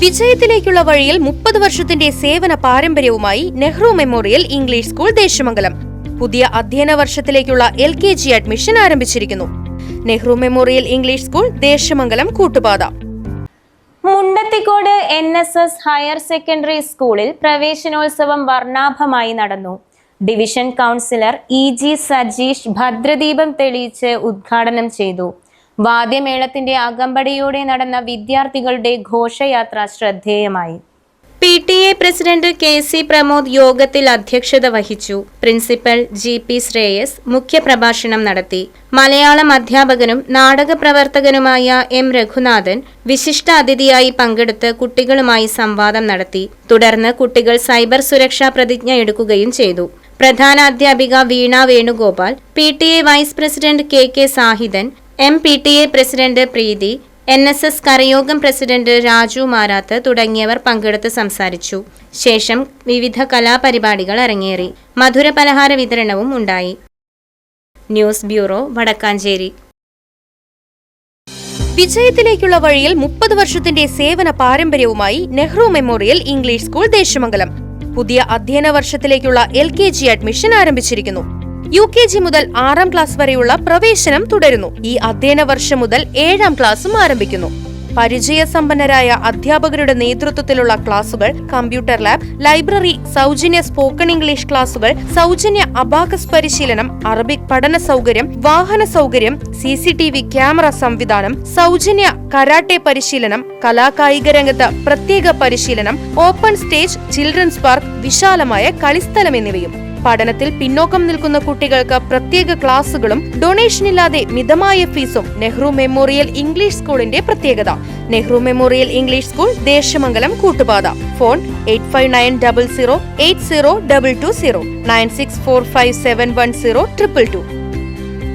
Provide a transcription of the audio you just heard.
വിജയത്തിലേക്കുള്ള വഴിയിൽ 30 വർഷത്തിന്റെ സേവന പാരമ്പര്യവുമായി Nehru memorial English school Desamangalam പുതിയ അധ്യയന വർഷത്തിലേക്കുള്ള LKG അഡ്മിഷൻ ആരംഭിച്ചിരിക്കുന്നു. Nehru memorial English school Desamangalam Koottupatha. Mundathikode NSS higher secondary സ്കൂളിൽ പ്രവേശനോത്സവം വർണ്ണാഭമായി നടന്നു. ഡിവിഷൻ കൗൺസിലർ EG സജീഷ് ഭദ്രദീപം തെളിയിച്ച് ഉദ്ഘാടനം ചെയ്തു. വാദ്യമേളത്തിന്റെ അകമ്പടിയോടെ നടന്ന വിദ്യാർത്ഥികളുടെ ഘോഷയാത്ര ശ്രദ്ധേയമായി. PTA പ്രസിഡന്റ് KC പ്രമോദ് യോഗത്തിൽ അധ്യക്ഷത വഹിച്ചു. പ്രിൻസിപ്പൽ GP ശ്രേയസ് മുഖ്യപ്രഭാഷണം നടത്തി. മലയാളം അധ്യാപകനും നാടക പ്രവർത്തകനുമായ M രഘുനാഥൻ വിശിഷ്ട അതിഥിയായി പങ്കെടുത്ത് കുട്ടികളുമായി സംവാദം നടത്തി. തുടർന്ന് കുട്ടികൾ സൈബർ സുരക്ഷാ പ്രതിജ്ഞ എടുക്കുകയും ചെയ്തു. പ്രധാന അധ്യാപിക Veena Venugopal, PTA vice president KK Sahithan, MPTA president Preethi, NSS കരയോഗം പ്രസിഡന്റ് രാജു മാരാത്ത് തുടങ്ങിയവർ പങ്കെടുത്ത് സംസാരിച്ചു. ശേഷം വിവിധ കലാപരിപാടികൾ അരങ്ങേറി. മധുര പലഹാര വിതരണവും ഉണ്ടായി. News bureau, Vadakkanchery. വിജയത്തിലേക്കുള്ള വഴിയിൽ 30 വർഷത്തിന്റെ സേവന പാരമ്പര്യവുമായി Nehru memorial English school Desamangalam പുതിയ അധ്യയന വർഷത്തിലേക്കുള്ള LKG അഡ്മിഷൻ ആരംഭിച്ചിരിക്കുന്നു. UKG മുതൽ 6ാം ക്ലാസ് വരെയുള്ള പ്രവേശനം തുടരുന്നു. ഈ അധ്യയന വർഷം മുതൽ 7ാം ക്ലാസും ആരംഭിക്കുന്നു. പരിചയസമ്പന്നരായ അധ്യാപകരുടെ നേതൃത്വത്തിലുള്ള ക്ലാസുകൾ, കമ്പ്യൂട്ടർ ലാബ്, ലൈബ്രറി, സൗജന്യ സ്പോക്കൺ ഇംഗ്ലീഷ് ക്ലാസുകൾ, സൗജന്യ അബാക്കസ് പരിശീലനം, അറബിക് പഠന സൗകര്യം, വാഹന സൗകര്യം, CCTV ക്യാമറ സംവിധാനം, സൗജന്യ കരാട്ടെ പരിശീലനം, കലാകായിക രംഗത്ത് പ്രത്യേക പരിശീലനം, ഓപ്പൺ സ്റ്റേജ്, ചിൽഡ്രൻസ് പാർക്ക്, വിശാലമായ കളിസ്ഥലം എന്നിവയും. പഠനത്തിൽ പിന്നോക്കം നിൽക്കുന്ന കുട്ടികൾക്ക് പ്രത്യേക ക്ലാസുകളും ഡൊണേഷനില്ലാതെ മിതമായ ഫീസും നെഹ്റു മെമ്മോറിയൽ ഇംഗ്ലീഷ് സ്കൂളിന്റെ പ്രത്യേകത. Nehru memorial English school Desamangalam Koottupatha. Phone 8590080220 9645710222.